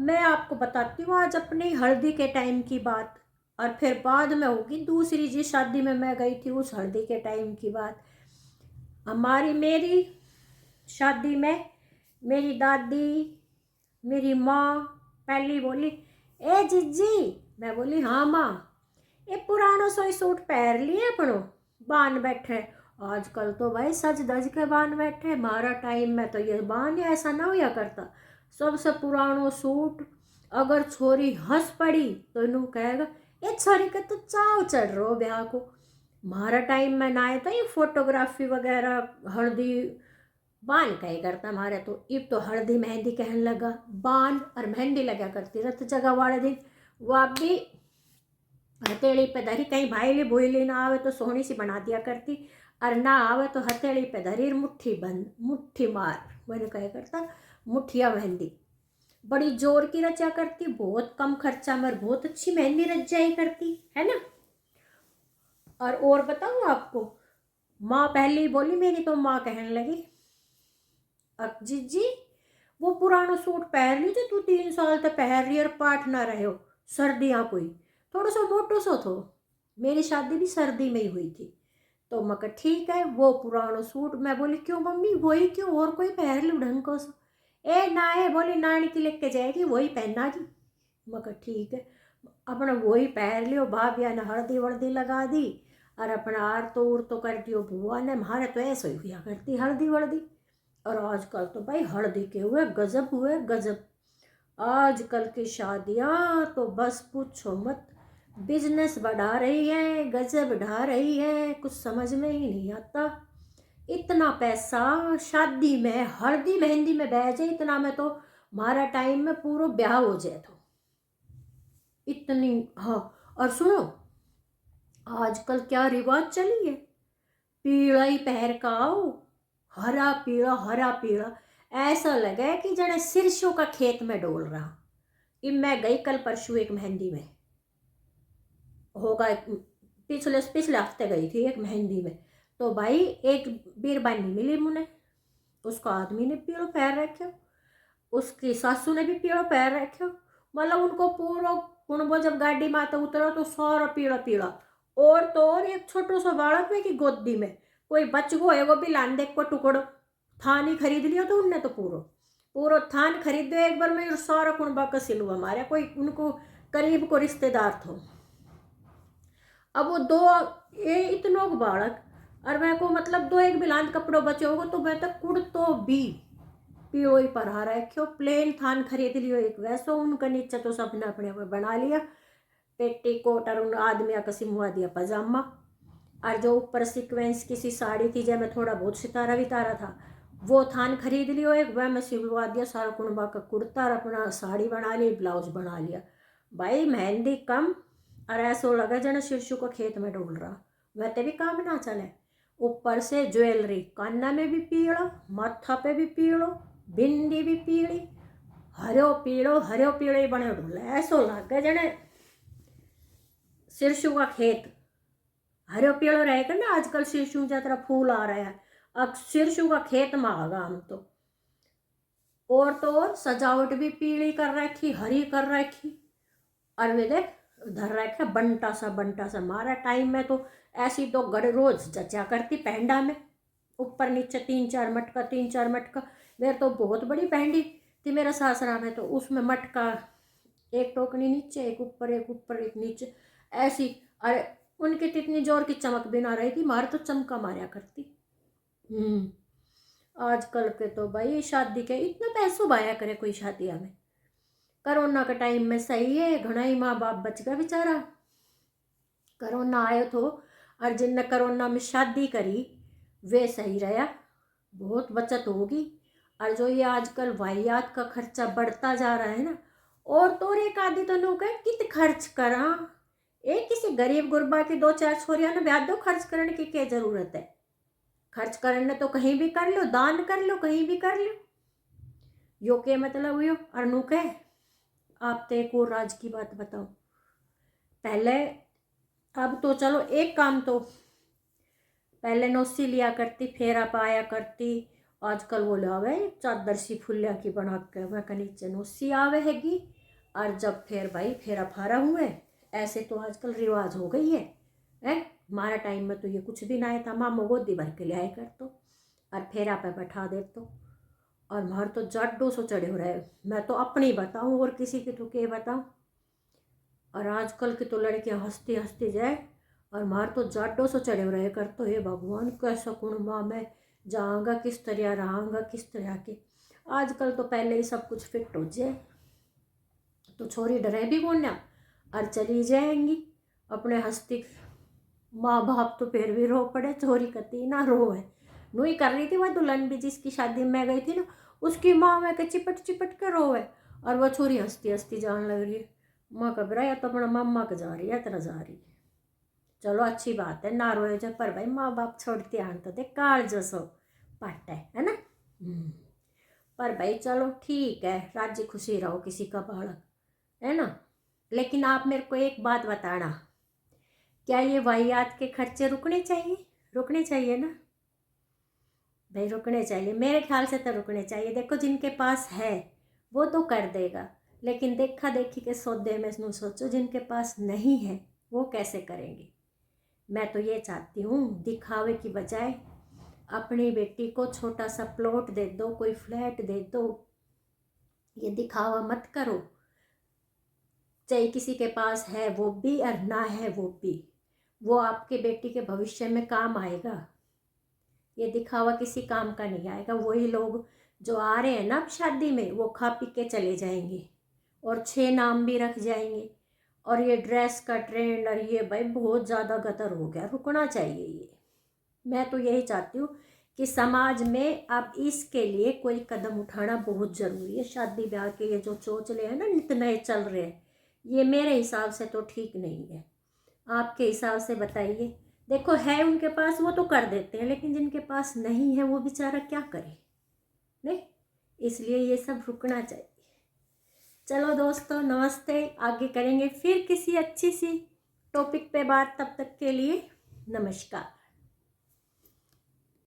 मैं आपको बताती हूँ आज अपनी हल्दी के टाइम की बात, और फिर बाद में होगी दूसरी जिस शादी में मैं गई थी उस हल्दी के टाइम की बात। मेरी शादी में मेरी दादी, मेरी माँ पहली बोली, ए जिज्जी। मैं बोली हाँ माँ। ये पुराना सोई सूट पहन लिए अपनो, बान बैठे। आजकल तो भाई सज धज के बान बैठे, हमारा टाइम में तो ये बान ऐसा ना हुआ करता। सबसे पुरानो सूट, अगर छोरी हंस पड़ी तो इनू कहेगा ये छोरी के तो चाव चढ़ रहो ब्याह को। हमारा टाइम में ना आए तो ये फोटोग्राफी वगैरह हल्दी बान कहे करता हमारे तो। इब तो हल्दी मेहंदी कहने लगा, बान और मेहंदी लगा करती रत जगह वाले दिन। वो भी हथेली पे धरी, कहीं भाईली भूली ना आवे तो सोहनी सी बना दिया करती, और ना आवे तो हथेली पे धरी मुट्ठी बंद, मुट्ठी मार मैंने कहा करता, मुठिया मेहंदी बड़ी जोर की रचा करती, बहुत कम खर्चा में बहुत अच्छी मेहंदी रच जाई करती है ना। और बताऊँ आपको, माँ पहले बोली मेरी तो माँ कहने लगी, अब जीजी वो पुराना सूट पहन ली जो तू 3 साल तक पहन रही और पाठ ना रहे हो, सर्दियाँ कोई थोड़ा सा मोटो सो थो। मेरी शादी भी सर्दी में ही हुई थी। तो मैं कहा ठीक है वो पुराना सूट। मैं बोली क्यों मम्मी वही क्यों, और कोई पहन लूँ ढंग को सो। ए ना है बोली नानी की लेके जाएगी वही पहना की। मैं कहा ठीक है, अपना वही पहन लियो। भाभिया ने हल्दी वर्दी लगा दी और अपना आर तो कर दियो बुआ ने। हमारे तो ऐसे ही हुआ करती हल्दी वर्दी। और आजकल तो भाई हल्दी के हुए गजब। आजकल की शादियाँ तो बस पूछो मत, बिजनेस बढ़ा रही है, गजब बढ़ा रही है, कुछ समझ में ही नहीं आता। इतना पैसा शादी में हल्दी मेहंदी में बह जाए, इतना में तो हमारा टाइम में पूरा ब्याह हो जाए तो इतनी। हाँ, और सुनो आजकल क्या रिवाज चली है, पीला ही पहर का आओ, हरा पीला ऐसा लगे कि जने सिरसों का खेत में डोल रहा। इन मैं गई कल परसों एक मेहंदी में, होगा पिछले पिछले हफ्ते गई थी एक मेहंदी में। तो भाई एक बीरबानी मिली मुझे, उसका आदमी ने पीड़ो पैर रखे, उसकी सासू ने भी पीड़ो पैर रखे। मतलब उनको पूरा वो जब गाड़ी माता उतरा तो सारा पीड़ा पीड़ा। और तो और एक छोटो सा बालक में कि गोदी में कोई बच गो है, वो भी लांदे को टुकड़ो थान ही खरीद लियो। तो उनने तो पूरा पूरा थान खरीद दो एक बार में, और सारा कुणबा का सिलवा हमारे कोई उनको करीब को रिश्तेदार थो। अब वो दो ये इतनो बालक और मैं को मतलब दो एक बिलांत कपड़ों बचे होगा तो मैं तो कुड़ तो भी पीड़ो ही पर हारा रखो। प्लेन थान खरीद लियो एक वैसो, उनका नीचे तो सबने अपने बना लिया पेटी कोट, और उन आदमी का सिमवा दिया पजामा, और जो ऊपर सीक्वेंस किसी साड़ी थी जब में थोड़ा बहुत सितारा वितारा था वो थान खरीद लियो एक, वह में सिलवा दिया सारा कुणबा का कुर्ता, और अपना साड़ी बना ली, ब्लाउज बना लिया। भाई मेहंदी कम और ऐसा लगा जन शीर्षु को खेत में डोल रहा, वह भी काम ना चले। ऊपर से ज्वेलरी, कान्ना में भी पीड़ो, माथा पे भी पीड़ो, भिंडी भी पीड़ी, हरो पीड़ो ही बने डोले। ऐसा लगे जने शीर्षु का खेत हरो पीड़ो रहेगा ना। आजकल शीर्षु जरा फूल आ रहा है, अब शीर्षु का खेत में आगा हम तो। और तो और सजावट भी पीली कर रखी, हरी कर रखी, और वे देख धर रखे बंटा सा। हमारा टाइम में तो ऐसी तो गड़ रोज जचा करती पहंडा में, ऊपर नीचे 3-4 मटका। मेरे तो बहुत बड़ी पहंडी थी मेरा सासरा में, तो उसमें मटका एक टोकनी नीचे एक ऊपर एक नीचे ऐसी। अरे उनकी तो इतनी जोर की चमक भी ना रही थी, मार तो चमका मारा करती। आजकल के तो भाई शादी के इतना पैसों बाया करे कोई शादियाँ में। कोरोना के टाइम में सही है, घना ही माँ बाप बच गया बेचारा। कोरोना आयो तो, और जिनने कोरोना में शादी करी वे सही रहा, बहुत बचत होगी। और जो ये आजकल वाहियात का खर्चा बढ़ता जा रहा है ना, और तो और एक आदि तो लोग है कित खर्च करा। एक किसी गरीब गुरबा की 2-4 छोरियां ने ब्याह दो, खर्च करने की क्या जरूरत है। खर्च करने तो कहीं भी कर लो, दान कर लो, कहीं भी कर लो, यो के मतलब हुई। और नू कह आप तो एक और राज की बात बताओ, पहले अब तो चलो एक काम तो पहले नौसी लिया करती, फेरा पाया करती, आजकल वो लावे चादर सी फुलिया की बना के मैं का नीचे नुस्सी आवे हैगी। और जब फिर भाई फेरा फारा हुए, ऐसे तो आजकल रिवाज हो गई है। हमारा टाइम में तो ये कुछ भी ना आया था, मामो गोदी भर के ले आए कर तो और फेरा पे बैठा दे तो। और मार तो जाडो सो चढ़े हो रहे, मैं तो अपनी बताऊँ और किसी की तो के बताऊँ। और आजकल की तो लड़कियां हंसती हंसती जाए और मार तो जाडो सो चढ़े हो रहे कर तो हे भगवान कैसा कुण माँ मैं जाऊँगा किस तरह रहूँगा किस तरह के। आजकल तो पहले ही सब कुछ फिट हो जाए तो छोरी डरे भी कौन ना और चली जाएंगी अपने हस्ती। माँ बाप तो फिर भी रो पड़े, छोरी कती ना रो है। नू ही कर रही थी वह दुल्हन भी जिसकी शादी में गई थी ना, उसकी माँ में के चिपट चिपट के रो है और वह छोरी हंसती हंसती जान लग रही है। माँ घबराया तो अपना मम्मा के जा रही है तरह जा रही है। चलो अच्छी बात है ना रोए जब, पर भाई माँ बाप छोड़ते आन तो दे काल जसो पट है ना। पर भाई चलो ठीक है, राजी खुशी रहो किसी का बालक है ना। लेकिन आप मेरे को एक बात बताना, क्या ये वाहियात के खर्चे रुकने चाहिए? रुकने चाहिए ना भाई, रुकने चाहिए मेरे ख्याल से तो रुकने चाहिए। देखो जिनके पास है वो तो कर देगा, लेकिन देखा देखी के सौदे में सोचो जिनके पास नहीं है वो कैसे करेंगे। मैं तो ये चाहती हूँ दिखावे की बजाय अपनी बेटी को छोटा सा प्लॉट दे दो, कोई फ्लैट दे दो। ये दिखावा मत करो, चाहे किसी के पास है वो भी और ना है वो भी, वो आपके बेटी के भविष्य में काम आएगा। ये दिखावा किसी काम का नहीं आएगा। वही लोग जो आ रहे हैं ना अब शादी में वो खा पी के चले जाएंगे और 6 नाम भी रख जाएंगे। और ये ड्रेस का ट्रेंड और ये भाई बहुत ज़्यादा गतर हो गया, रुकना चाहिए ये। मैं तो यही चाहती हूँ कि समाज में अब इसके लिए कोई कदम उठाना बहुत ज़रूरी है। शादी ब्याह के ये जो चोचले हैं ना नित नए चल रहे हैं, ये मेरे हिसाब से तो ठीक नहीं है। आपके हिसाब से बताइए। देखो है उनके पास वो तो कर देते हैं, लेकिन जिनके पास नहीं है वो बेचारा क्या करे। नहीं, इसलिए ये सब रुकना चाहिए। चलो दोस्तों नमस्ते, आगे करेंगे फिर किसी अच्छी सी टॉपिक पे बात। तब तक के लिए नमस्कार।